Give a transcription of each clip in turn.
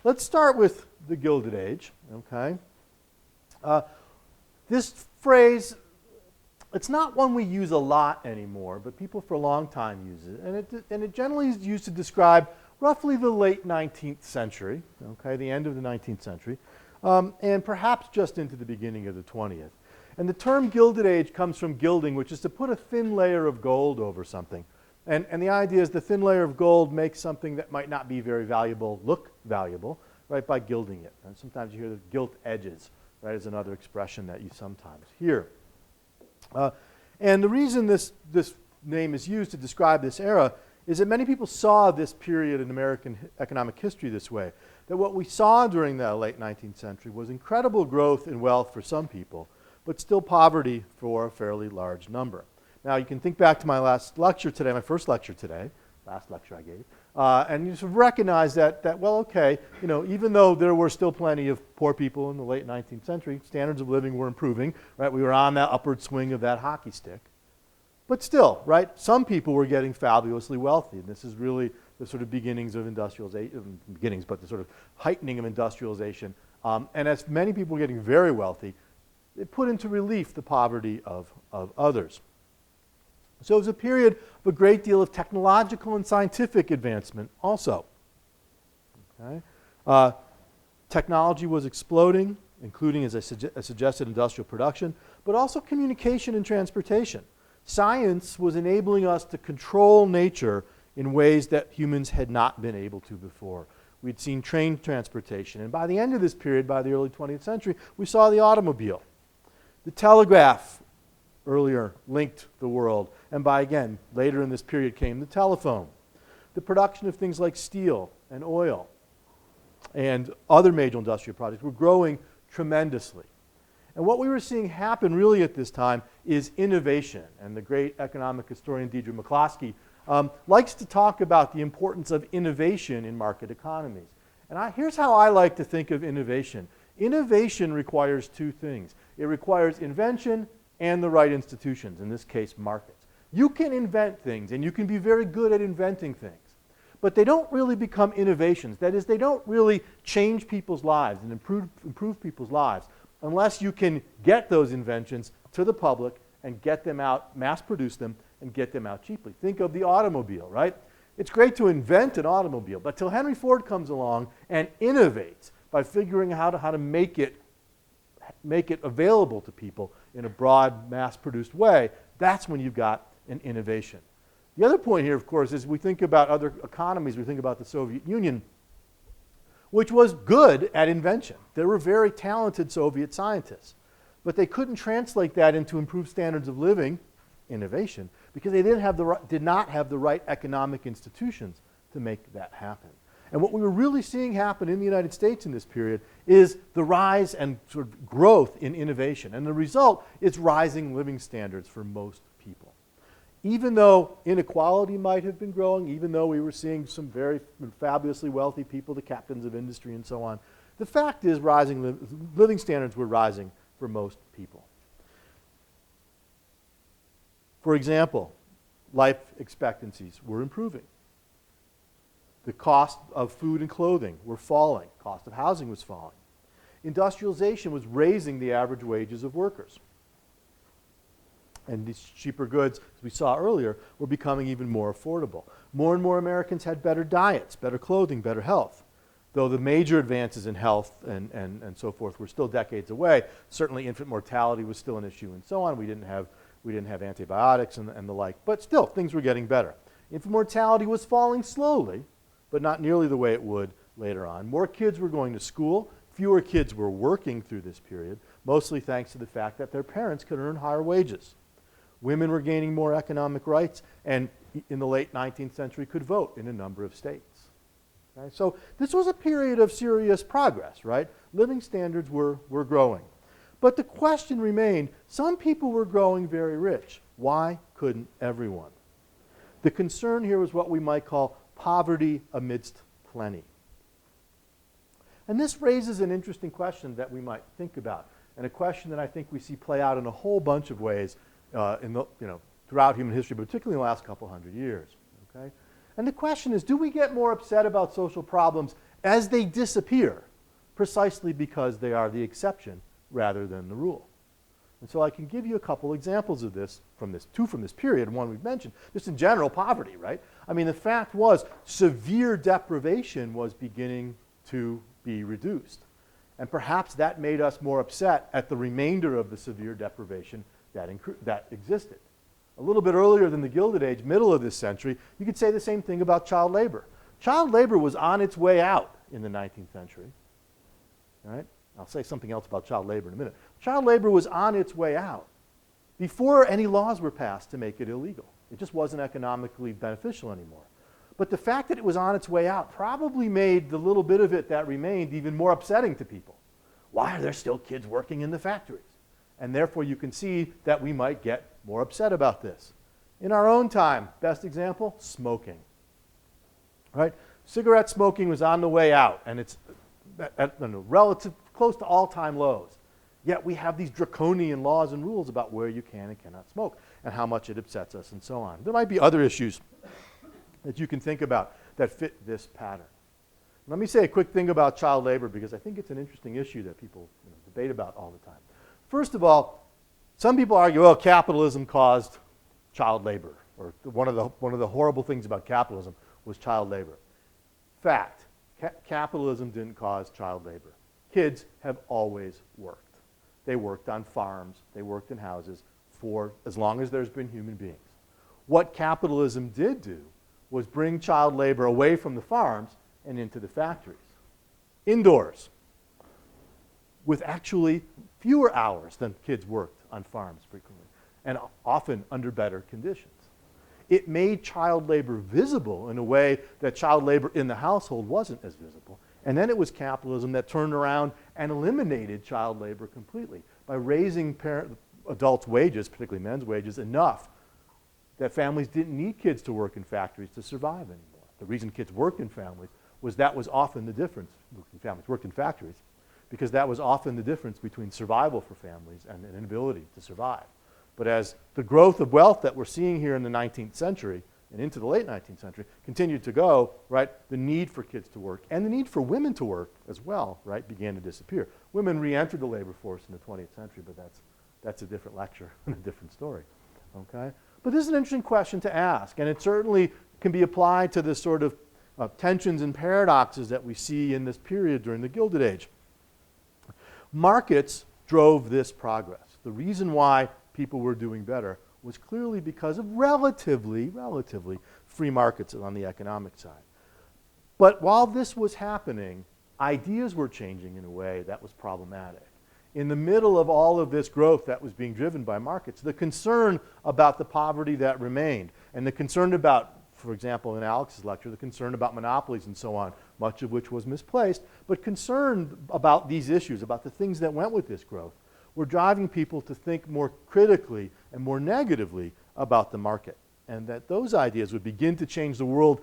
let's start with the Gilded Age, okay? This phrase, it's not one we use a lot anymore, but people for a long time use it. And it generally is used to describe roughly the late 19th century, okay, the end of the 19th century, and perhaps just into the beginning of the 20th. And the term Gilded Age comes from gilding, which is to put a thin layer of gold over something. And the idea is the thin layer of gold makes something that might not be very valuable look valuable, right, by gilding it. And sometimes you hear the gilt edges, right, is another expression that you sometimes hear. And the reason this name is used to describe this era is that many people saw this period in American economic history this way, that what we saw during the late 19th century was incredible growth in wealth for some people, but still poverty for a fairly large number. Now, you can think back to my last lecture today, my first lecture today, last lecture I gave, and you sort of recognize that, well, okay, you know, even though there were still plenty of poor people in the late 19th century, standards of living were improving, right? We were on that upward swing of that hockey stick. But still, right, some people were getting fabulously wealthy, and this is really the sort of beginnings of industrialization, but the sort of heightening of industrialization. And as many people were getting very wealthy, it put into relief the poverty of others. So it was a period of a great deal of technological and scientific advancement also. Okay? Technology was exploding, including, as I suggested, industrial production, but also communication and transportation. Science was enabling us to control nature in ways that humans had not been able to before. We'd seen train transportation, and by the end of this period, by the early 20th century, we saw the automobile. The telegraph earlier linked the world, and by, again, later in this period came the telephone. The production of things like steel and oil and other major industrial projects were growing tremendously. And what we were seeing happen really at this time is innovation. And the great economic historian Deidre McCloskey likes to talk about the importance of innovation in market economies. And here's how I like to think of innovation. Innovation requires two things. It requires invention and the right institutions, in this case, markets. You can invent things, and you can be very good at inventing things, but they don't really become innovations. That is, they don't really change people's lives and improve people's lives unless you can get those inventions to the public and get them out, mass produce them, and get them out cheaply. Think of the automobile, right? It's great to invent an automobile, but till Henry Ford comes along and innovates by figuring out how to make it available to people in a broad, mass-produced way, that's when you've got an innovation. The other point here, of course, is we think about other economies, we think about the Soviet Union, which was good at invention. There were very talented Soviet scientists, but they couldn't translate that into improved standards of living, innovation, because they did not have the right economic institutions to make that happen. And what we were really seeing happen in the United States in this period is the rise and sort of growth in innovation. And the result is rising living standards for most people. Even though inequality might have been growing, even though we were seeing some very fabulously wealthy people, the captains of industry and so on, the fact is living standards were rising for most people. For example, life expectancies were improving. The cost of food and clothing were falling. Cost of housing was falling. Industrialization was raising the average wages of workers. And these cheaper goods, as we saw earlier, were becoming even more affordable. More and more Americans had better diets, better clothing, better health. Though the major advances in health and so forth were still decades away, certainly infant mortality was still an issue and so on. We didn't have antibiotics and the like. But still, things were getting better. Infant mortality was falling slowly, but not nearly the way it would later on. More kids were going to school. Fewer kids were working through this period, mostly thanks to the fact that their parents could earn higher wages. Women were gaining more economic rights, and in the late 19th century could vote in a number of states. Okay? So this was a period of serious progress, right? Living standards were growing. But the question remained, some people were growing very rich. Why couldn't everyone? The concern here was what we might call poverty amidst plenty. And this raises an interesting question that we might think about, and a question that I think we see play out in a whole bunch of ways throughout human history, but particularly in the last couple hundred years. Okay? And the question is, do we get more upset about social problems as they disappear, precisely because they are the exception rather than the rule. And so I can give you a couple examples of this, two from this period, and one we've mentioned, just in general poverty, right? I mean, the fact was severe deprivation was beginning to be reduced. And perhaps that made us more upset at the remainder of the severe deprivation that existed. A little bit earlier than the Gilded Age, middle of this century, you could say the same thing about child labor. Child labor was on its way out in the 19th century. All right? I'll say something else about child labor in a minute. Child labor was on its way out before any laws were passed to make it illegal. It just wasn't economically beneficial anymore. But the fact that it was on its way out probably made the little bit of it that remained even more upsetting to people. Why are there still kids working in the factories? And therefore you can see that we might get more upset about this. In our own time, best example, smoking. Right? Cigarette smoking was on the way out, and it's at relative close to all-time lows. Yet we have these draconian laws and rules about where you can and cannot smoke and how much it upsets us and so on. There might be other issues that you can think about that fit this pattern. Let me say a quick thing about child labor because I think it's an interesting issue that people debate about all the time. First of all, some people argue, well, capitalism caused child labor, or one of the horrible things about capitalism was child labor. Fact, capitalism didn't cause child labor. Kids have always worked. They worked on farms, they worked in houses for as long as there's been human beings. What capitalism did do was bring child labor away from the farms and into the factories. Indoors, with actually fewer hours than kids worked on farms frequently, and often under better conditions. It made child labor visible in a way that child labor in the household wasn't as visible. And then it was capitalism that turned around and eliminated child labor completely by raising adults' wages, particularly men's wages, enough that families didn't need kids to work in factories to survive anymore. The reason kids worked in families was that was often the difference. Families worked in factories because that was often the difference between survival for families and an inability to survive. But as the growth of wealth that we're seeing here in the 19th century and into the late 19th century continued to go, right, the need for kids to work and the need for women to work as well, right, began to disappear. Women re-entered the labor force in the 20th century, but that's a different lecture and a different story, okay? But this is an interesting question to ask, and it certainly can be applied to the sort of tensions and paradoxes that we see in this period during the Gilded Age. Markets drove this progress. The reason why people were doing better was clearly because of relatively free markets on the economic side. But while this was happening, ideas were changing in a way that was problematic. In the middle of all of this growth that was being driven by markets, the concern about the poverty that remained, and the concern about, for example, in Alex's lecture, the concern about monopolies and so on, much of which was misplaced, but concern about these issues, about the things that went with this growth, were driving people to think more critically and more negatively about the market. And that those ideas would begin to change the world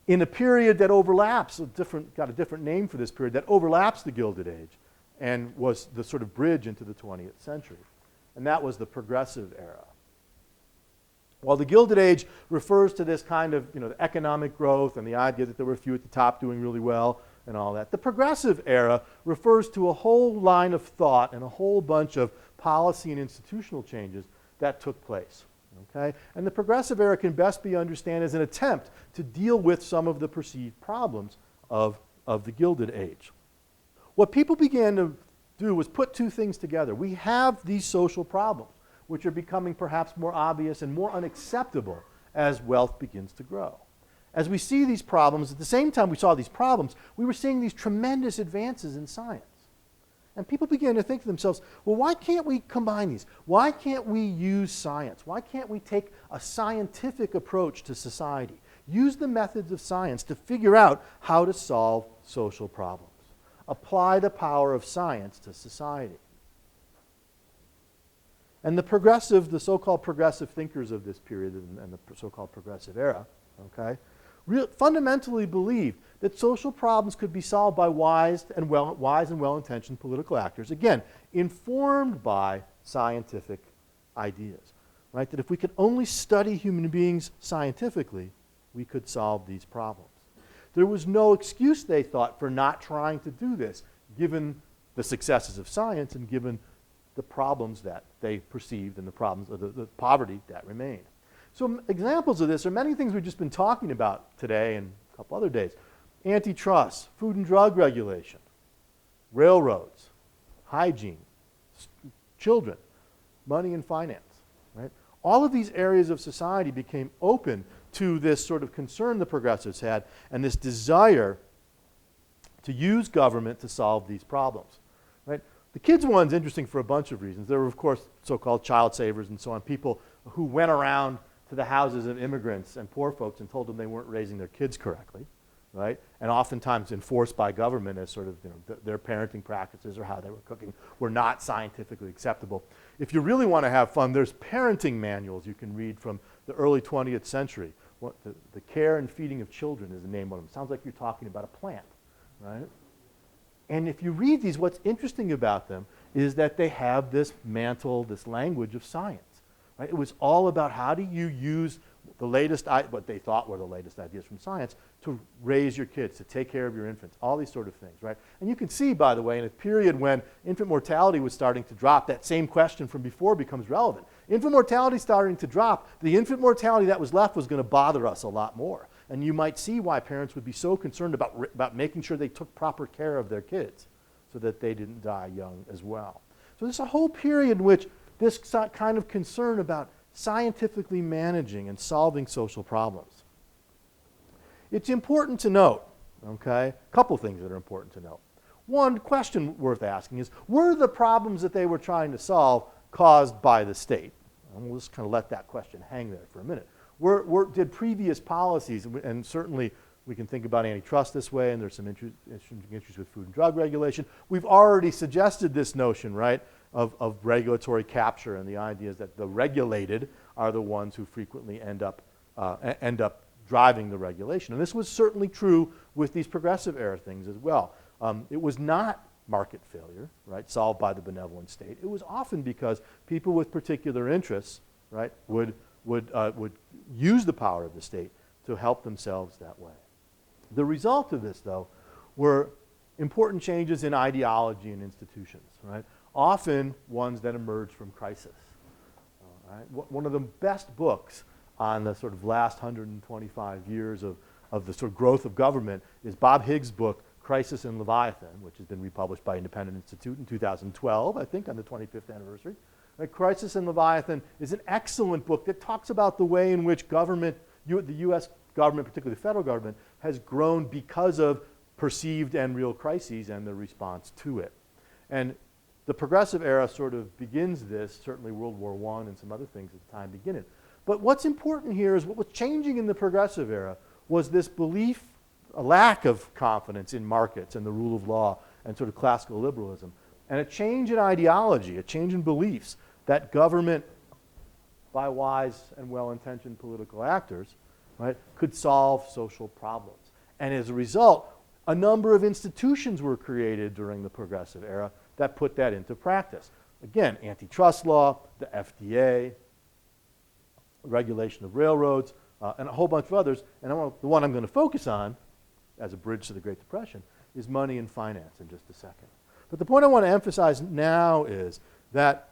in a period that overlaps, got a different name for this period, that overlaps the Gilded Age and was the sort of bridge into the 20th century. And that was the Progressive Era. While the Gilded Age refers to this kind of the economic growth and the idea that there were a few at the top doing really well and all that, the Progressive Era refers to a whole line of thought and a whole bunch of policy and institutional changes that took place. Okay? And the Progressive Era can best be understood as an attempt to deal with some of the perceived problems of the Gilded Age. What people began to do was put two things together. We have these social problems, which are becoming perhaps more obvious and more unacceptable as wealth begins to grow. As we see these problems, at the same time we saw these problems, we were seeing these tremendous advances in science. And people began to think to themselves, well, why can't we combine these? Why can't we use science? Why can't we take a scientific approach to society? Use the methods of science to figure out how to solve social problems. Apply the power of science to society. And the so-called progressive thinkers of this period and the so-called Progressive Era, okay, fundamentally believed that social problems could be solved by wise and well-intentioned political actors, again, informed by scientific ideas, right? That if we could only study human beings scientifically, we could solve these problems. There was no excuse, they thought, for not trying to do this, given the successes of science and given the problems that they perceived and the problems of the poverty that remained. So examples of this are many things we've just been talking about today and a couple other days. Antitrust, food and drug regulation, railroads, hygiene, children, money and finance, right? All of these areas of society became open to this sort of concern the progressives had and this desire to use government to solve these problems, right? The kids one's interesting for a bunch of reasons. There were, of course, so-called child savers and so on, people who went around to the houses of immigrants and poor folks and told them they weren't raising their kids correctly, right? And oftentimes enforced by government as sort of, you know, their parenting practices or how they were cooking were not scientifically acceptable. If you really want to have fun, there's parenting manuals you can read from the early 20th century. The Care and Feeding of Children is the name of them. Sounds like you're talking about a plant, right? And if you read these, what's interesting about them is that they have this mantle, this language of science. Right? It was all about how do you use the latest, what they thought were the latest ideas from science to raise your kids, to take care of your infants, all these sort of things, right? And you can see, by the way, in a period when infant mortality was starting to drop, that same question from before becomes relevant. Infant mortality starting to drop, the infant mortality that was left was going to bother us a lot more. And you might see why parents would be so concerned about making sure they took proper care of their kids so that they didn't die young as well. So there's a whole period in which this kind of concern about scientifically managing and solving social problems. It's important to note, okay, a couple things that are important to note. One question worth asking is, were the problems that they were trying to solve caused by the state? And we'll just kind of let that question hang there for a minute. Did previous policies, and certainly we can think about antitrust this way, and there's some interesting issues with food and drug regulation. We've already suggested this notion, right, of regulatory capture, and the idea is that the regulated are the ones who frequently end up driving the regulation. And this was certainly true with these progressive era things as well. It was not market failure, right, solved by the benevolent state. It was often because people with particular interests, right, would use the power of the state to help themselves that way. The result of this, though, were important changes in ideology and institutions, right? Often ones that emerged from crisis. Right? One of the best books on the sort of last 125 years of the sort of growth of government is Bob Higgs' book, Crisis and Leviathan, which has been republished by Independent Institute in 2012, I think, on the 25th anniversary. Right? Crisis and Leviathan is an excellent book that talks about the way in which government, the U.S. government, particularly the federal government, has grown because of perceived and real crises and the response to it. And the progressive era sort of begins this, certainly World War I and some other things at the time beginning. But what's important here is what was changing in the progressive era was this belief, a lack of confidence in markets and the rule of law and sort of classical liberalism, and a change in ideology, a change in beliefs that government, by wise and well-intentioned political actors, right, could solve social problems. And as a result, a number of institutions were created during the progressive era that put that into practice. Again, antitrust law, the FDA, regulation of railroads, and a whole bunch of others. And the one I'm going to focus on, as a bridge to the Great Depression, is money and finance in just a second. But the point I want to emphasize now is that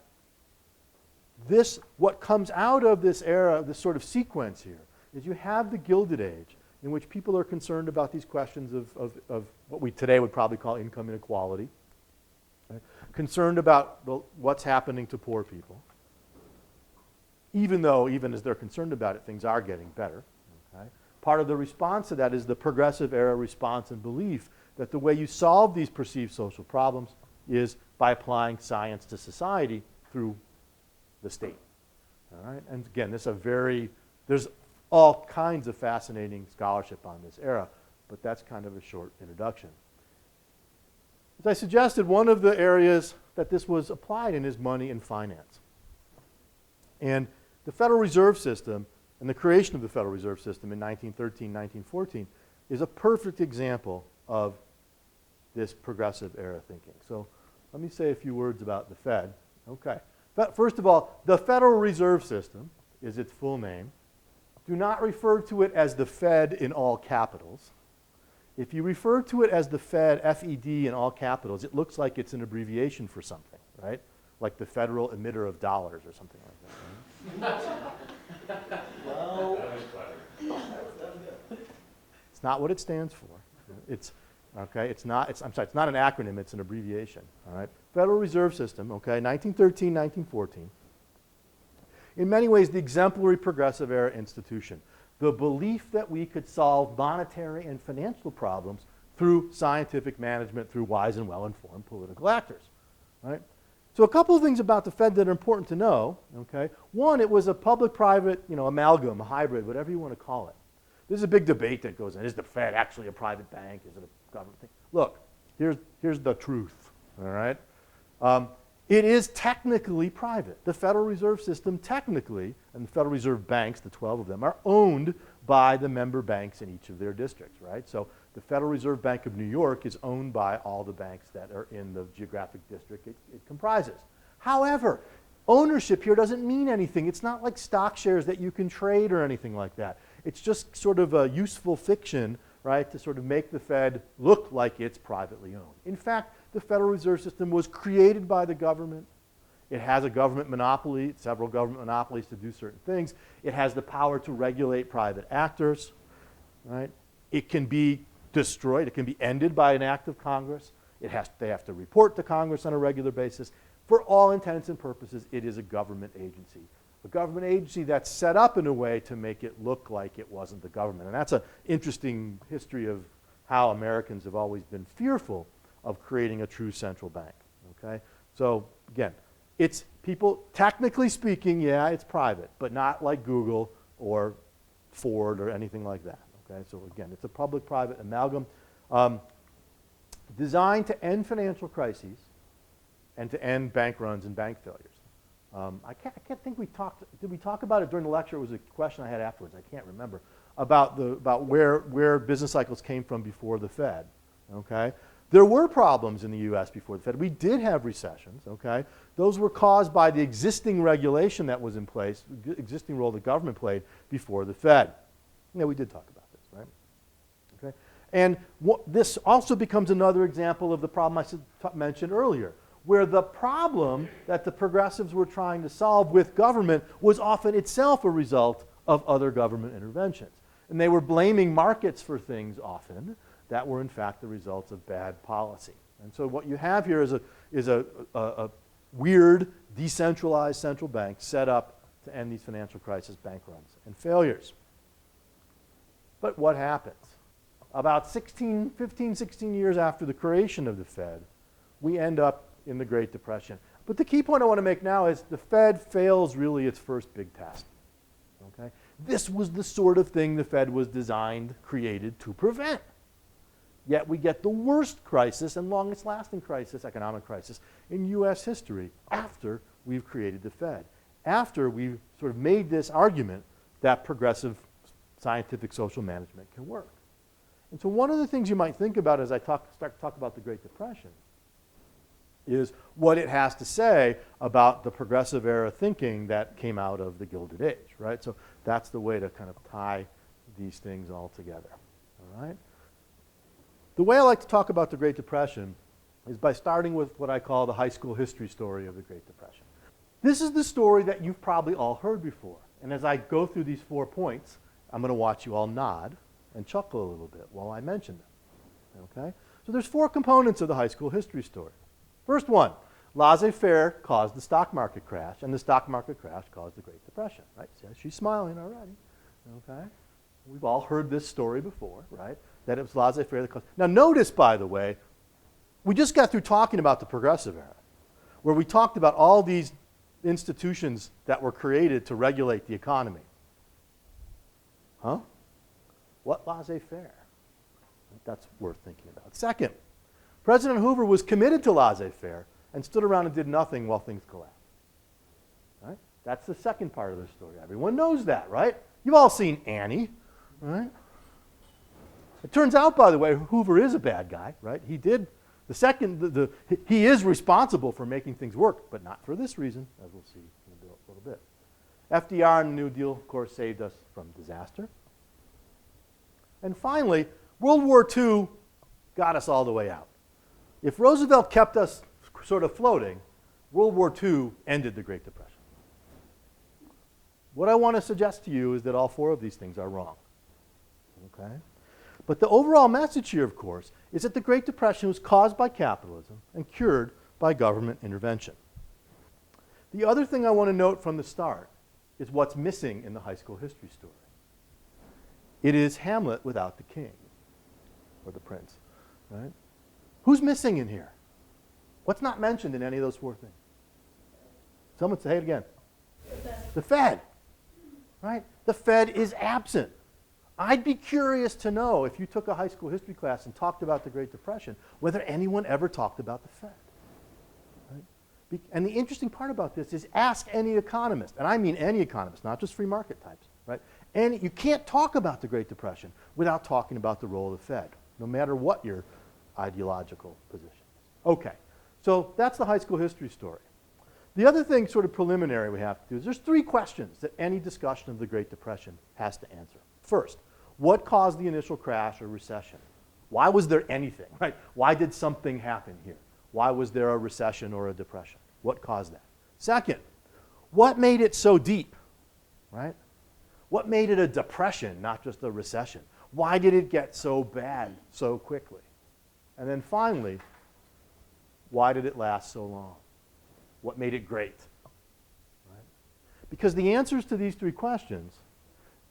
what comes out of this era, this sort of sequence here, is you have the Gilded Age, in which people are concerned about these questions of what we today would probably call income inequality, right? Concerned about what's happening to poor people, even as they're concerned about it, things are getting better. Okay? Part of the response to that is the progressive era response and belief that the way you solve these perceived social problems is by applying science to society through the state. All right? And again, there's all kinds of fascinating scholarship on this era, but that's kind of a short introduction. As I suggested, one of the areas that this was applied in is money and finance. And the Federal Reserve System and the creation of the Federal Reserve System in 1913, 1914 is a perfect example of this progressive era thinking. So let me say a few words about the Fed. Okay. But first of all, the Federal Reserve System is its full name. Do not refer to it as the Fed in all capitals. If you refer to it as the Fed, F-E-D in all capitals, it looks like it's an abbreviation for something, right? Like the Federal Emitter of Dollars or something like that. Right? Well, it's not what it stands for. It's, okay, it's not, I'm sorry, it's not an acronym, it's an abbreviation, all right? Federal Reserve System, okay, 1913, 1914. In many ways, the exemplary progressive era institution. The belief that we could solve monetary and financial problems through scientific management, through wise and well-informed political actors, right? So a couple of things about the Fed that are important to know, okay? One, it was a public-private, amalgam, a hybrid, whatever you want to call it. There's a big debate that goes on. Is the Fed actually a private bank? Is it a government thing? Look, here's the truth, all right? It is technically private. The Federal Reserve System technically, and the Federal Reserve banks, the 12 of them, are owned by the member banks in each of their districts, right? So the Federal Reserve Bank of New York is owned by all the banks that are in the geographic district it comprises. However, ownership here doesn't mean anything. It's not like stock shares that you can trade or anything like that. It's just sort of a useful fiction, right, to sort of make the Fed look like it's privately owned. In fact, the Federal Reserve System was created by the government. It has a government monopoly, several government monopolies to do certain things. It has the power to regulate private actors, right? It can be destroyed. It can be ended by an act of Congress. They have to report to Congress on a regular basis. For all intents and purposes, it is a government agency. A government agency that's set up in a way to make it look like it wasn't the government. And that's an interesting history of how Americans have always been fearful of creating a true central bank, okay? So again, it's people, technically speaking, yeah, it's private, but not like Google or Ford or anything like that, okay? So again, it's a public-private amalgam designed to end financial crises and to end bank runs and bank failures. I can't think did we talk about it during the lecture? It was a question I had afterwards, I can't remember, about where business cycles came from before the Fed, okay? There were problems in the US before the Fed. We did have recessions, okay? Those were caused by the existing regulation that was in place, the existing role the government played before the Fed. Yeah, we did talk about this, right? Okay? And this also becomes another example of the problem I mentioned earlier, where the problem that the progressives were trying to solve with government was often itself a result of other government interventions. And they were blaming markets for things often that were in fact the results of bad policy. And so what you have here is a weird, decentralized central bank set up to end these financial crises, bank runs, and failures. But what happens? About 15, 16 years after the creation of the Fed, we end up in the Great Depression. But the key point I want to make now is the Fed fails really its first big test. Okay? This was the sort of thing the Fed was designed, created to prevent. Yet we get the worst crisis and longest lasting crisis, economic crisis, in US history after we've created the Fed. After we've sort of made this argument that progressive scientific social management can work. And so one of the things you might think about as I start to talk about the Great Depression is what it has to say about the progressive era thinking that came out of the Gilded Age, right? So that's the way to kind of tie these things all together, all right? The way I like to talk about the Great Depression is by starting with what I call the high school history story of the Great Depression. This is the story that you've probably all heard before. And as I go through these 4 points, I'm going to watch you all nod and chuckle a little bit while I mention them, okay? So there's 4 components of the high school history story. First one, laissez-faire caused the stock market crash, and the stock market crash caused the Great Depression, right? See, she's smiling already, okay? We've all heard this story before, right? That it was laissez-faire that caused. Now notice, by the way, we just got through talking about the progressive era, where we talked about all these institutions that were created to regulate the economy. Huh? What laissez-faire? That's worth thinking about. Second, President Hoover was committed to laissez-faire and stood around and did nothing while things collapsed. Right? That's the second part of the story. Everyone knows that, right? You've all seen Annie, right? It turns out, by the way, Hoover is a bad guy, right? He did he is responsible for making things work, but not for this reason, as we'll see in a little bit. FDR and the New Deal, of course, saved us from disaster. And finally, World War II got us all the way out. If Roosevelt kept us sort of floating, World War II ended the Great Depression. What I want to suggest to you is that all four of these things are wrong. Okay? But the overall message here, of course, is that the Great Depression was caused by capitalism and cured by government intervention. The other thing I want to note from the start is what's missing in the high school history story. It is Hamlet without the king, or the prince, right? Who's missing in here? What's not mentioned in any of those four things? Someone say it again. The Fed, right? The Fed is absent. I'd be curious to know, if you took a high school history class and talked about the Great Depression, whether anyone ever talked about the Fed. Right? And the interesting part about this is ask any economist, and I mean any economist, not just free market types, right? And you can't talk about the Great Depression without talking about the role of the Fed, no matter what your ideological position is. Okay, so that's the high school history story. The other thing, sort of preliminary, we have to do is there's three questions that any discussion of the Great Depression has to answer. First, what caused the initial crash or recession? Why was there anything, right? Why did something happen here? Why was there a recession or a depression? What caused that? Second, what made it so deep, right? What made it a depression, not just a recession? Why did it get so bad so quickly? And then finally, why did it last so long? What made it great? Right? Because the answers to these three questions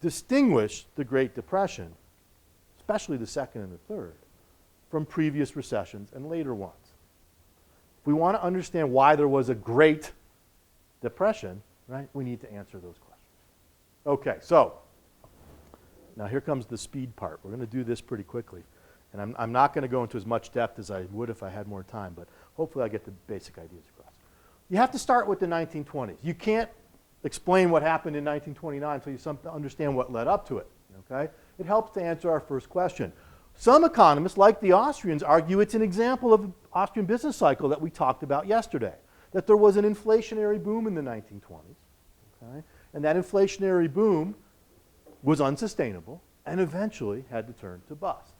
distinguish the Great Depression, especially the second and the third, from previous recessions and later ones. If we want to understand why there was a Great Depression, right, we need to answer those questions. Okay, so now here comes the speed part. We're going to do this pretty quickly. And I'm not going to go into as much depth as I would if I had more time, but hopefully I get the basic ideas across. You have to start with the 1920s. You can't explain what happened in 1929 until you understand what led up to it. Okay? It helps to answer our first question. Some economists, like the Austrians, argue it's an example of the Austrian business cycle that we talked about yesterday, that there was an inflationary boom in the 1920s. Okay? And that inflationary boom was unsustainable and eventually had to turn to bust.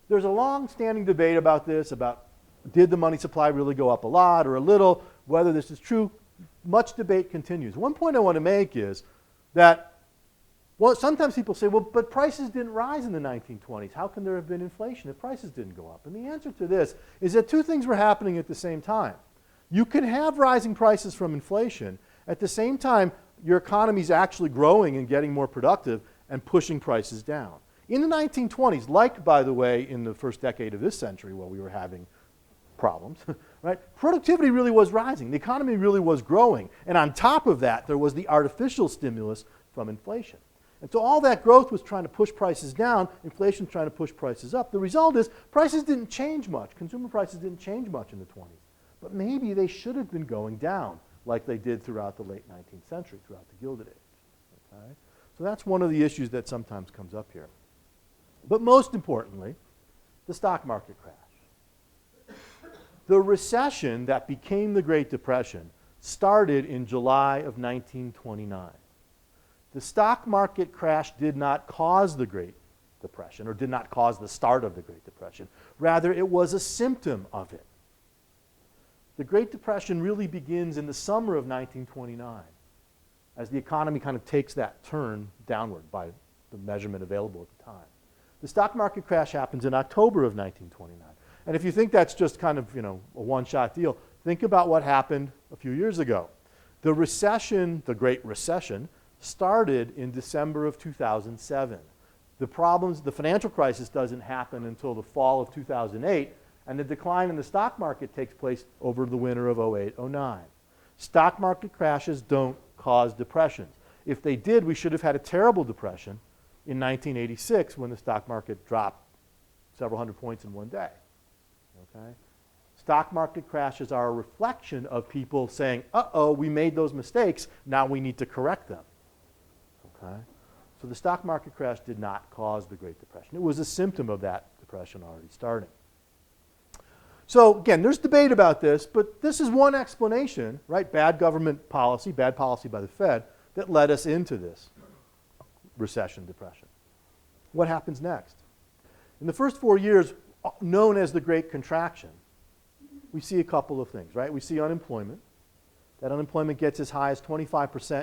There's a long-standing debate about this, about did the money supply really go up a lot or a little, whether this is true. Much debate continues. One point I want to make is that, well, sometimes people say, well, but prices didn't rise in the 1920s. How can there have been inflation if prices didn't go up? And the answer to this is that two things were happening at the same time. You can have rising prices from inflation. At the same time, your economy is actually growing and getting more productive and pushing prices down. In the 1920s, like, by the way, in the first decade of this century where we were having problems, right? Productivity really was rising. The economy really was growing. And on top of that, there was the artificial stimulus from inflation. And so all that growth was trying to push prices down, inflation trying to push prices up. The result is prices didn't change much. Consumer prices didn't change much in the 20s. But maybe they should have been going down like they did throughout the late 19th century, throughout the Gilded Age. Okay? So that's one of the issues that sometimes comes up here. But most importantly, the stock market crash. The recession that became the Great Depression started in July of 1929. The stock market crash did not cause the Great Depression, or did not cause the start of the Great Depression. Rather, it was a symptom of it. The Great Depression really begins in the summer of 1929, as the economy kind of takes that turn downward by the measurement available at the time. The stock market crash happens in October of 1929. And if you think that's just kind of, a one-shot deal, think about what happened a few years ago. The recession, the Great Recession, started in December of 2007. The financial crisis doesn't happen until the fall of 2008, and the decline in the stock market takes place over the winter of 08, 09. Stock market crashes don't cause depressions. If they did, we should have had a terrible depression in 1986 when the stock market dropped several hundred points in one day. Okay? Stock market crashes are a reflection of people saying, uh-oh, we made those mistakes, now we need to correct them. Okay? So the stock market crash did not cause the Great Depression. It was a symptom of that depression already starting. So again, there's debate about this, but this is one explanation, right? Bad government policy, bad policy by the Fed, that led us into this recession, depression. What happens next? In the first 4 years, known as the Great Contraction, we see a couple of things, right? We see unemployment. That unemployment gets as high as 25%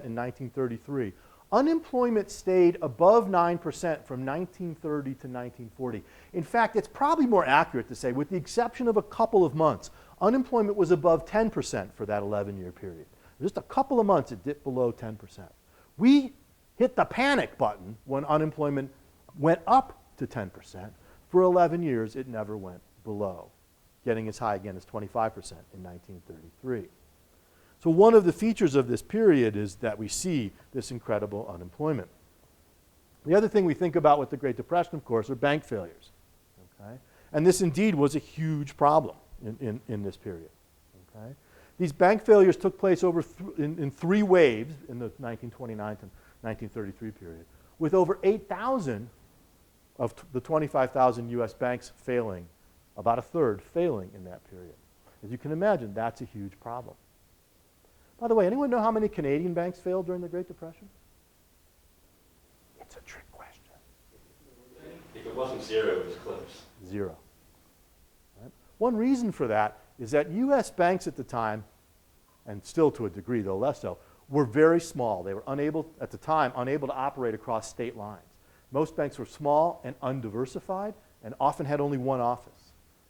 in 1933. Unemployment stayed above 9% from 1930 to 1940. In fact, it's probably more accurate to say, with the exception of a couple of months, unemployment was above 10% for that 11-year period. Just a couple of months, it dipped below 10%. We hit the panic button when unemployment went up to 10%. For 11 years, it never went below, getting as high again as 25% in 1933. So one of the features of this period is that we see this incredible unemployment. The other thing we think about with the Great Depression, of course, are bank failures. Okay? And this indeed was a huge problem in this period. Okay? These bank failures took place in 3 waves in the 1929 to 1933 period, with over 8,000 of the 25,000 U.S. banks failing, about a third failing in that period. As you can imagine, that's a huge problem. By the way, anyone know how many Canadian banks failed during the Great Depression? It's a trick question. If it wasn't 0, it was close. 0. Right? One reason for that is that U.S. banks at the time, and still to a degree, though less so, were very small. They were at the time, unable to operate across state lines. Most banks were small and undiversified and often had only one office.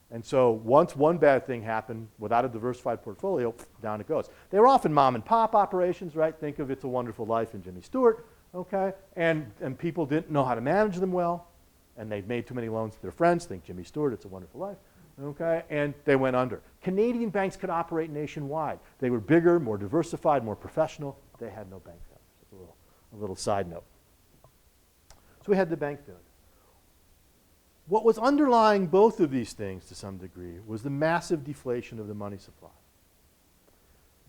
And so once one bad thing happened, without a diversified portfolio, down it goes. They were often mom and pop operations, right? Think of It's a Wonderful Life and Jimmy Stewart, okay? And people didn't know how to manage them well, and they'd made too many loans to their friends. Think Jimmy Stewart, It's a Wonderful Life, okay? And they went under. Canadian banks could operate nationwide. They were bigger, more diversified, more professional. They had no bank failures. A little side note. So we had the bank failure. What was underlying both of these things to some degree was the massive deflation of the money supply.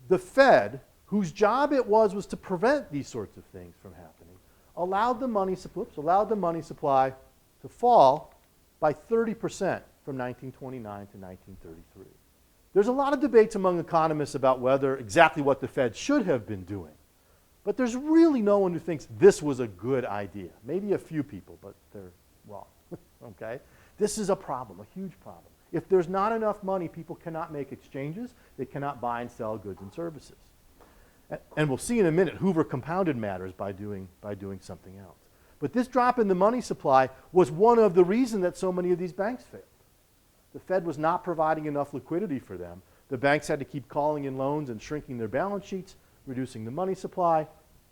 The Fed, whose job it was to prevent these sorts of things from happening, allowed the money supply to fall by 30% from 1929 to 1933. There's a lot of debates among economists about whether exactly what the Fed should have been doing. But there's really no one who thinks this was a good idea. Maybe a few people, but they're wrong. Okay? This is a problem, a huge problem. If there's not enough money, people cannot make exchanges. They cannot buy and sell goods and services. And we'll see in a minute, Hoover compounded matters by doing something else. But this drop in the money supply was one of the reasons that so many of these banks failed. The Fed was not providing enough liquidity for them. The banks had to keep calling in loans and shrinking their balance sheets, reducing the money supply.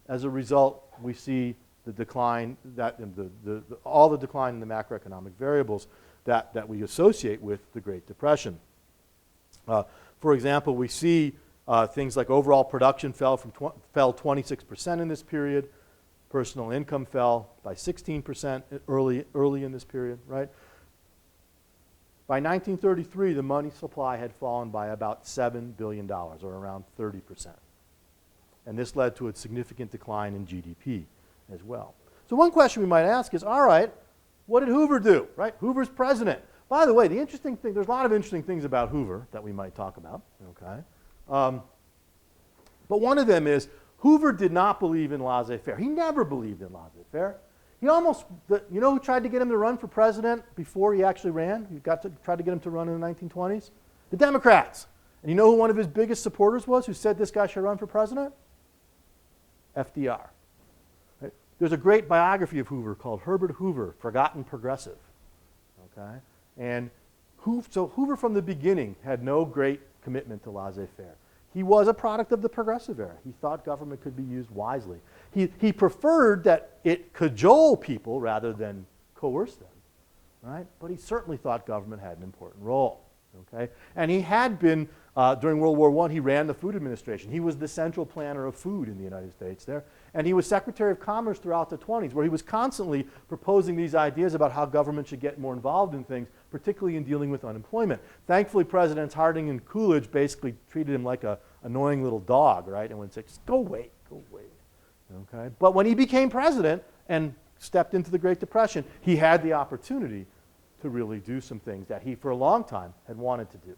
As a result, we see the decline, all the decline in the macroeconomic variables that we associate with the Great Depression. For example, we see things like overall production fell 26% in this period. Personal income fell by 16% early in this period, right? By 1933, the money supply had fallen by about $7 billion, or around 30%. And this led to a significant decline in GDP as well. So one question we might ask is, all right, what did Hoover do, right? Hoover's president. By the way, the interesting thing, there's a lot of interesting things about Hoover that we might talk about, okay? But one of them is Hoover did not believe in laissez-faire. He never believed in laissez-faire. He almost, you know who tried to get him to run for president before he actually ran? Tried to get him to run in the 1920s? The Democrats. And you know who one of his biggest supporters was who said this guy should run for president? FDR. Right? There's a great biography of Hoover called Herbert Hoover, Forgotten Progressive. Okay? And so Hoover from the beginning had no great commitment to laissez-faire. He was a product of the progressive era. He thought government could be used wisely. He preferred that it cajole people rather than coerce them, right? But he certainly thought government had an important role, okay? And he had been, during World War I, he ran the Food Administration. He was the central planner of food in the United States there. And he was Secretary of Commerce throughout the 20s, where he was constantly proposing these ideas about how government should get more involved in things, particularly in dealing with unemployment. Thankfully, Presidents Harding and Coolidge basically treated him like an annoying little dog, right? And would say, go away, go away. Okay? But when he became president and stepped into the Great Depression, he had the opportunity to really do some things that he, for a long time, had wanted to do.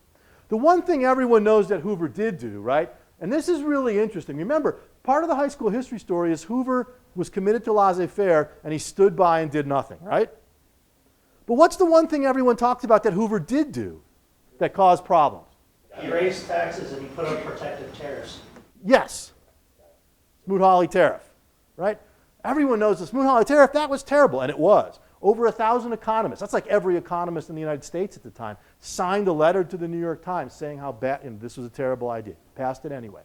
The one thing everyone knows that Hoover did do, right? And this is really interesting. Remember, part of the high school history story is Hoover was committed to laissez-faire and he stood by and did nothing, right? But what's the one thing everyone talked about that Hoover did do that caused problems? He raised taxes and he put up protective tariffs. Yes. Smoot-Hawley tariff, right? Everyone knows the Smoot-Hawley tariff, that was terrible, and it was. Over 1,000 economists, that's like every economist in the United States at the time, signed a letter to the New York Times saying how bad, this was a terrible idea. Passed it anyway,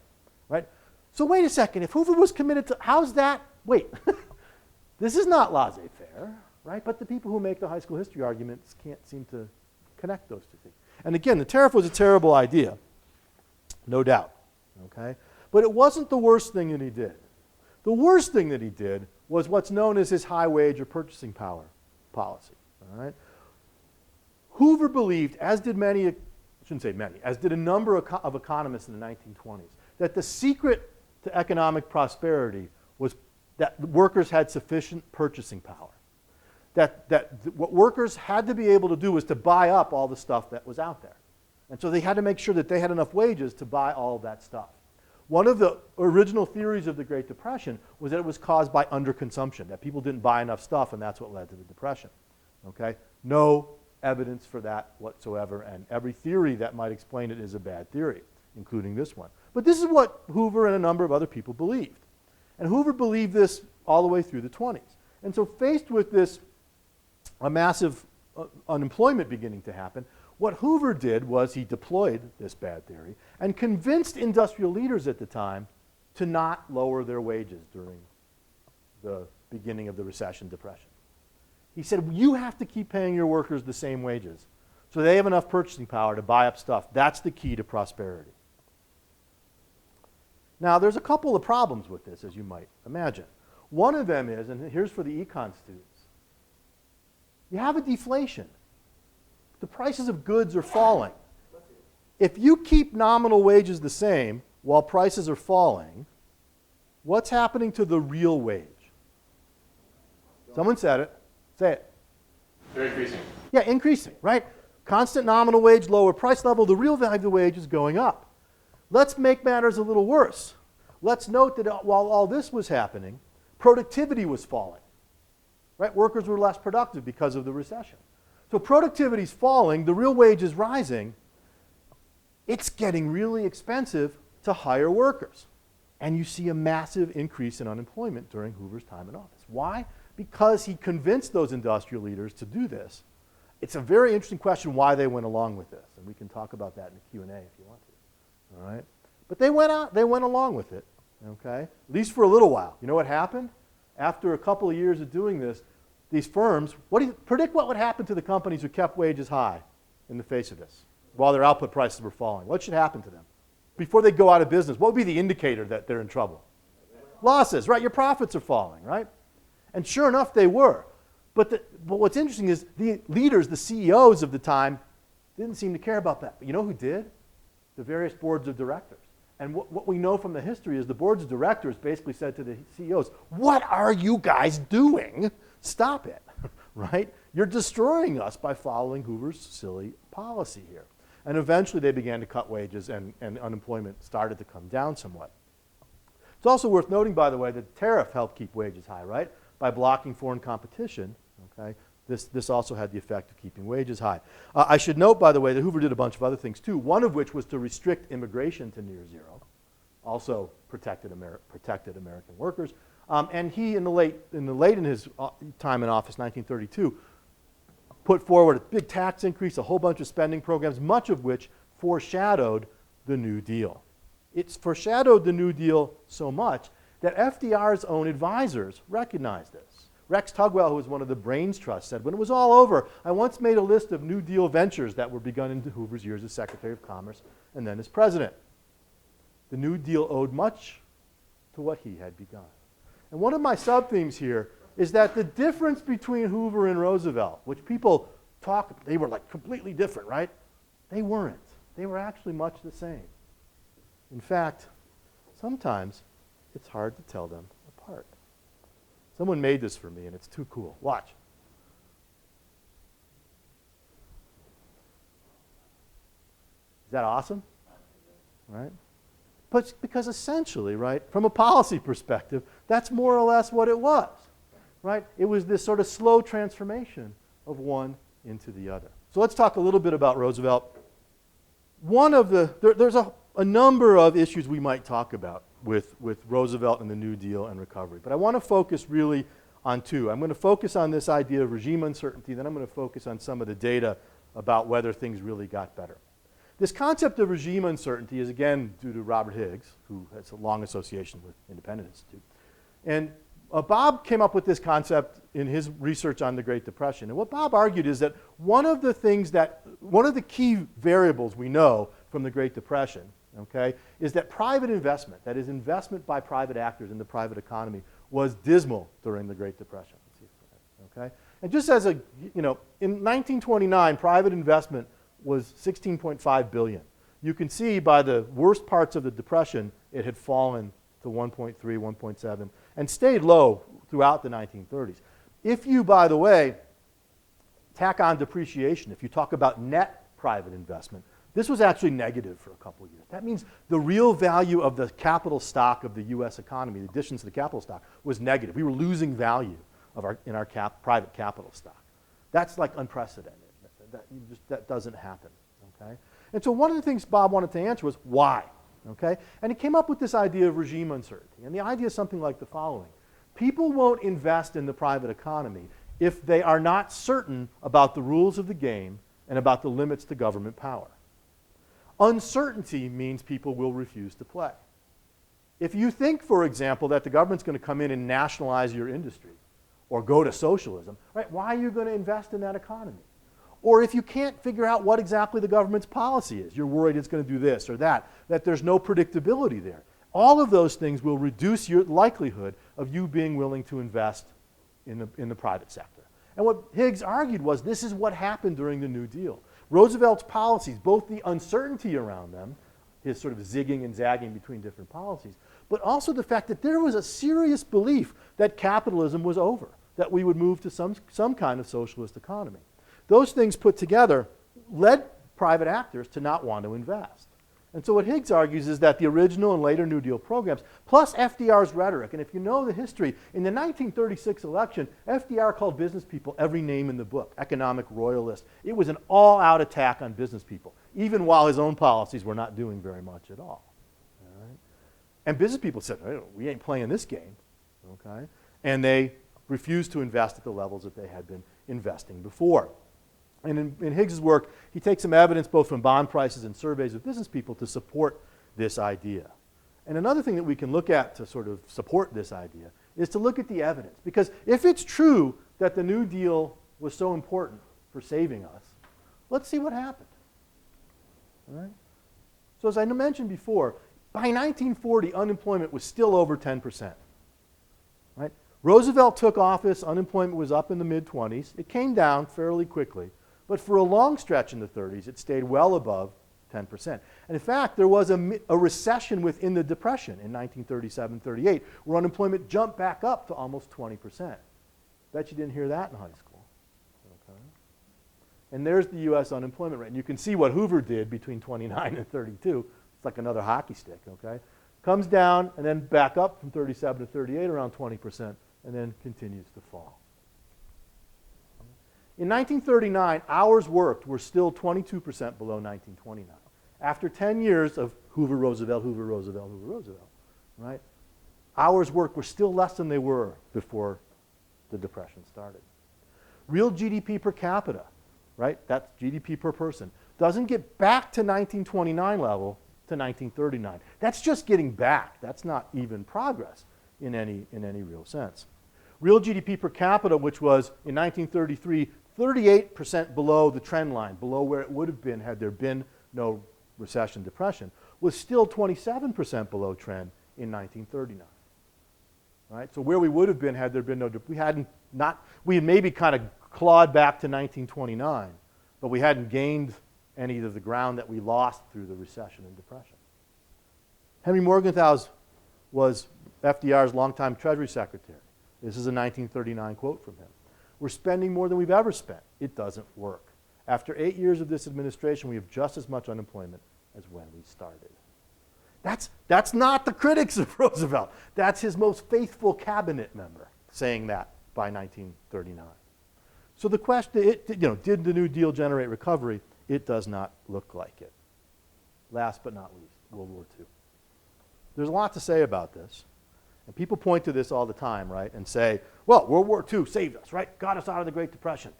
right? So wait a second, if Hoover was committed to, how's that? Wait, this is not laissez-faire, right? But the people who make the high school history arguments can't seem to connect those two things. And again, the tariff was a terrible idea, no doubt, okay? But it wasn't the worst thing that he did. The worst thing that he did was what's known as his high wage or purchasing power policy, all right? Hoover believed, as did many, I shouldn't say many, as did a number of economists in the 1920s, that the secret to economic prosperity was that workers had sufficient purchasing power. That what workers had to be able to do was to buy up all the stuff that was out there. And so they had to make sure that they had enough wages to buy all of that stuff. One of the original theories of the Great Depression was that it was caused by underconsumption, that people didn't buy enough stuff, and that's what led to the Depression. Okay? No evidence for that whatsoever, and every theory that might explain it is a bad theory, including this one. But this is what Hoover and a number of other people believed. And Hoover believed this all the way through the 20s. And so faced with this a massive unemployment beginning to happen, what Hoover did was he deployed this bad theory and convinced industrial leaders at the time to not lower their wages during the beginning of the recession depression. He said, you have to keep paying your workers the same wages so they have enough purchasing power to buy up stuff. That's the key to prosperity. Now, there's a couple of problems with this, as you might imagine. One of them is, and here's for the econ students, you have a deflation. The prices of goods are falling. If you keep nominal wages the same while prices are falling, what's happening to the real wage? Someone said it. Say it. They're increasing. Yeah, increasing, right? Constant nominal wage, lower price level, the real value of the wage is going up. Let's make matters a little worse. Let's note that while all this was happening, productivity was falling. Right? Workers were less productive because of the recession. So productivity is falling, the real wage is rising. It's getting really expensive to hire workers. And you see a massive increase in unemployment during Hoover's time in office. Why? Because he convinced those industrial leaders to do this. It's a very interesting question why they went along with this. And we can talk about that in the Q&A if you want to. All right? But they went along with it, okay? At least for a little while. You know what happened? After a couple of years of doing this, these firms, predict what would happen to the companies who kept wages high in the face of this while their output prices were falling? What should happen to them? Before they go out of business, what would be the indicator that they're in trouble? Losses, right? Your profits are falling, right? And sure enough, they were. But what's interesting is the leaders, the CEOs of the time, didn't seem to care about that. But you know who did? The various boards of directors. And what we know from the history is the boards of directors basically said to the CEOs, what are you guys doing? Stop it, right? You're destroying us by following Hoover's silly policy here. And eventually they began to cut wages and unemployment started to come down somewhat. It's also worth noting, by the way, that the tariff helped keep wages high, right? By blocking foreign competition, okay? This also had the effect of keeping wages high. I should note, by the way, that Hoover did a bunch of other things too, one of which was to restrict immigration to near zero, also protected American workers. And he, in his time in office, 1932, put forward a big tax increase, a whole bunch of spending programs, much of which foreshadowed the New Deal. It's foreshadowed the New Deal so much that FDR's own advisors recognized this. Rex Tugwell, who was one of the Brains Trust, said, when it was all over, I once made a list of New Deal ventures that were begun in Hoover's years as Secretary of Commerce and then as President. The New Deal owed much to what he had begun. And one of my sub-themes here is that the difference between Hoover and Roosevelt, which people talk, they were like completely different, right? They weren't. They were actually much the same. In fact, sometimes it's hard to tell them apart. Someone made this for me, and it's too cool. Watch. Is that awesome? Right? But because essentially, right, from a policy perspective, that's more or less what it was. Right? It was this sort of slow transformation of one into the other. So let's talk a little bit about Roosevelt. There's a number of issues we might talk about with Roosevelt and the New Deal and recovery, but I want to focus really on two. I'm going to focus on this idea of regime uncertainty, then I'm going to focus on some of the data about whether things really got better. This concept of regime uncertainty is again due to Robert Higgs, who has a long association with Independent Institute. And Bob came up with this concept in his research on the Great Depression. And what Bob argued is that one of the key variables we know from the Great Depression, okay, is that private investment, that is investment by private actors in the private economy, was dismal during the Great Depression. Okay? And just as in 1929, private investment was $16.5 billion. You can see by the worst parts of the Depression, it had fallen to 1.3, 1.7, and stayed low throughout the 1930s. If you, by the way, tack on depreciation, if you talk about net private investment, this was actually negative for a couple of years. That means the real value of the capital stock of the U.S. economy, the additions to the capital stock, was negative. We were losing value in our private capital stock. That's like unprecedented. That doesn't happen. Okay? And so one of the things Bob wanted to answer was why? Okay? And he came up with this idea of regime uncertainty. And the idea is something like the following. People won't invest in the private economy if they are not certain about the rules of the game and about the limits to government power. Uncertainty means people will refuse to play. If you think, for example, that the government's going to come in and nationalize your industry or go to socialism, right, why are you going to invest in that economy? Or if you can't figure out what exactly the government's policy is, you're worried it's going to do this or that there's no predictability there. All of those things will reduce your likelihood of you being willing to invest in the private sector. And what Higgs argued was this is what happened during the New Deal. Roosevelt's policies, both the uncertainty around them, his sort of zigging and zagging between different policies, but also the fact that there was a serious belief that capitalism was over, that we would move to some kind of socialist economy. Those things put together led private actors to not want to invest. And so what Higgs argues is that the original and later New Deal programs, plus FDR's rhetoric, and if you know the history, in the 1936 election, FDR called business people every name in the book, economic royalist. It was an all-out attack on business people, even while his own policies were not doing very much at all. Right? And business people said, hey, we ain't playing this game. Okay? And they refused to invest at the levels that they had been investing before. And in Higgs's work, he takes some evidence both from bond prices and surveys of business people to support this idea. And another thing that we can look at to sort of support this idea is to look at the evidence. Because if it's true that the New Deal was so important for saving us, let's see what happened. All right? So as I mentioned before, by 1940, unemployment was still over 10%. Right? Roosevelt took office, unemployment was up in the mid-20s. It came down fairly quickly. But for a long stretch in the 30s, it stayed well above 10%. And in fact, there was a recession within the Depression in 1937-38, where unemployment jumped back up to almost 20%. Bet you didn't hear that in high school. Okay. And there's the U.S. unemployment rate. And you can see what Hoover did between 29 and 32. It's like another hockey stick, okay? Comes down and then back up from 37 to 38, around 20%, and then continues to fall. In 1939, hours worked were still 22% below 1929. After 10 years of Hoover, Roosevelt, Hoover, Roosevelt, Hoover, Roosevelt, right? Hours worked were still less than they were before the Depression started. Real GDP per capita, right? That's GDP per person, doesn't get back to 1929 level to 1939. That's just getting back. That's not even progress in any real sense. Real GDP per capita, which was in 1933, 38% below the trend line, below where it would have been had there been no recession, depression, was still 27% below trend in 1939. Right? So where we would have been had there been no, we had maybe kind of clawed back to 1929, but we hadn't gained any of the ground that we lost through the recession and depression. Henry Morgenthau was FDR's longtime Treasury Secretary. This is a 1939 quote from him. We're spending more than we've ever spent. It doesn't work. After 8 years of this administration, we have just as much unemployment as when we started. That's not the critics of Roosevelt. That's his most faithful cabinet member saying that by 1939. So the question, did the New Deal generate recovery? It does not look like it. Last but not least, World War II. There's a lot to say about this. And people point to this all the time, right, and say, well, World War II saved us, right? Got us out of the Great Depression.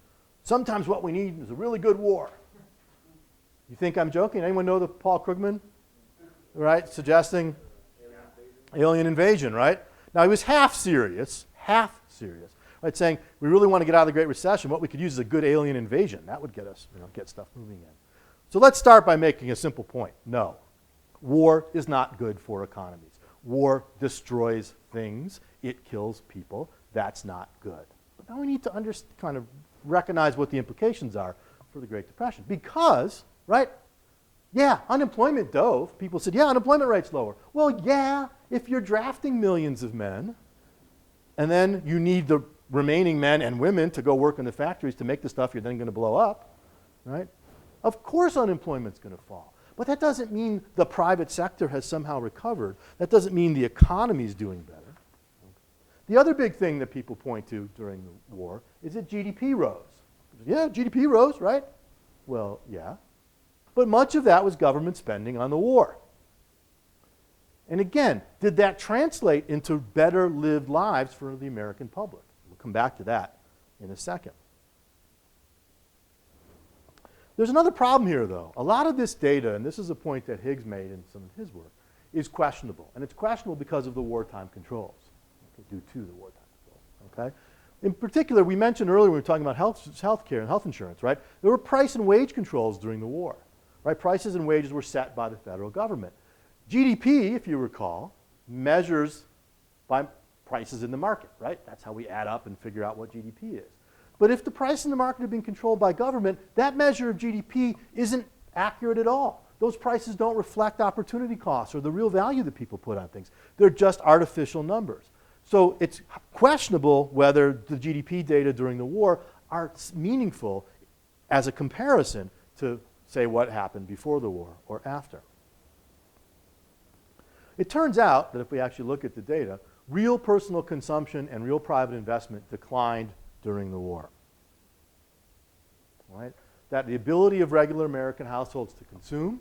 Sometimes what we need is a really good war. You think I'm joking? Anyone know the Paul Krugman, right, suggesting alien invasion, right? Now, he was half serious, right, saying we really want to get out of the Great Recession. What we could use is a good alien invasion. That would get us, get stuff moving in. So let's start by making a simple point. No, war is not good for economies. War destroys things. It kills people. That's not good. But now we need to kind of recognize what the implications are for the Great Depression. Because, right, yeah, unemployment dove. People said, yeah, unemployment rate's lower. Well, yeah, if you're drafting millions of men, and then you need the remaining men and women to go work in the factories to make the stuff you're then going to blow up, right? Of course unemployment's going to fall. But that doesn't mean the private sector has somehow recovered. That doesn't mean the economy's doing better. The other big thing that people point to during the war is that GDP rose. Yeah, GDP rose, right? Well, yeah. But much of that was government spending on the war. And again, did that translate into better lived lives for the American public? We'll come back to that in a second. There's another problem here, though. A lot of this data, and this is a point that Higgs made in some of his work, is questionable. And it's questionable because of the wartime controls, due to the wartime controls, okay? In particular, we mentioned earlier when we were talking about health care and health insurance, right? There were price and wage controls during the war, right? Prices and wages were set by the federal government. GDP, if you recall, measures by prices in the market, right? That's how we add up and figure out what GDP is. But if the price in the market had been controlled by government, that measure of GDP isn't accurate at all. Those prices don't reflect opportunity costs or the real value that people put on things. They're just artificial numbers. So it's questionable whether the GDP data during the war are meaningful as a comparison to, say, what happened before the war or after. It turns out that if we actually look at the data, real personal consumption and real private investment declined during the war. Right? That the ability of regular American households to consume,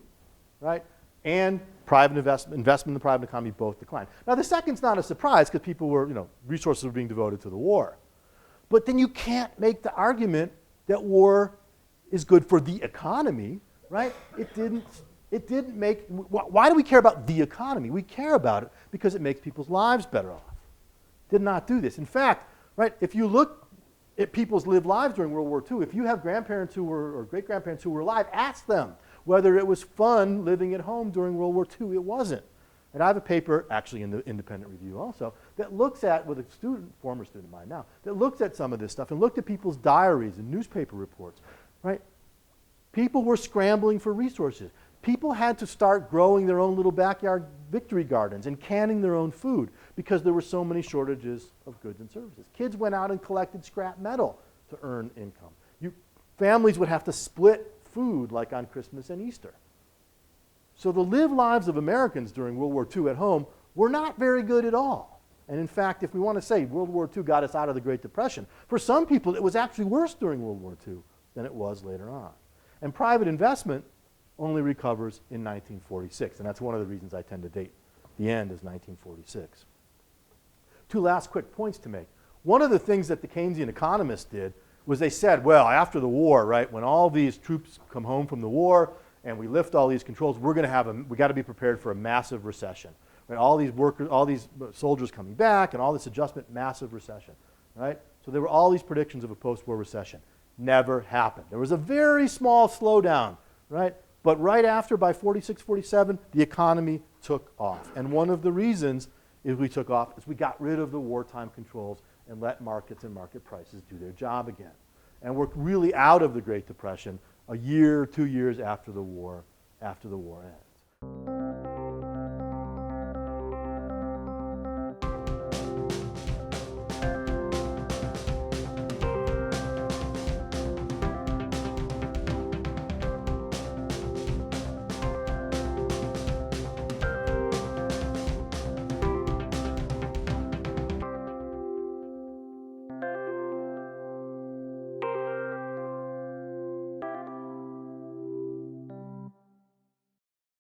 right, and private investment in the private economy both declined. Now the second's not a surprise because people were, resources were being devoted to the war. But then you can't make the argument that war is good for the economy, right? It didn't make, why do we care about the economy? We care about it because it makes people's lives better off. Did not do this. In fact, right, if you look at people's lived lives during World War II, if you have grandparents who were, or great-grandparents who were alive, ask them whether it was fun living at home during World War II. It wasn't. And I have a paper, actually in the Independent Review also, that looks at, with a student, former student of mine now, that looks at some of this stuff and looked at people's diaries and newspaper reports, right? People were scrambling for resources. People had to start growing their own little backyard victory gardens and canning their own food because there were so many shortages of goods and services. Kids went out and collected scrap metal to earn income. Families would have to split food like on Christmas and Easter. So the lived lives of Americans during World War II at home were not very good at all. And in fact, if we want to say World War II got us out of the Great Depression, for some people it was actually worse during World War II than it was later on. And private investment only recovers in 1946, and that's one of the reasons I tend to date the end as 1946. Two last quick points to make. One of the things that the Keynesian economists did was they said, well, after the war, right, when all these troops come home from the war and we lift all these controls, we got to be prepared for a massive recession. Right? All these soldiers coming back and all this adjustment, massive recession, right? So there were all these predictions of a post-war recession. Never happened. There was a very small slowdown, right? But right after, by 46, 47, the economy took off. And one of the reasons we took off is we got rid of the wartime controls and let markets and market prices do their job again. And we're really out of the Great Depression a year, 2 years after the war ends.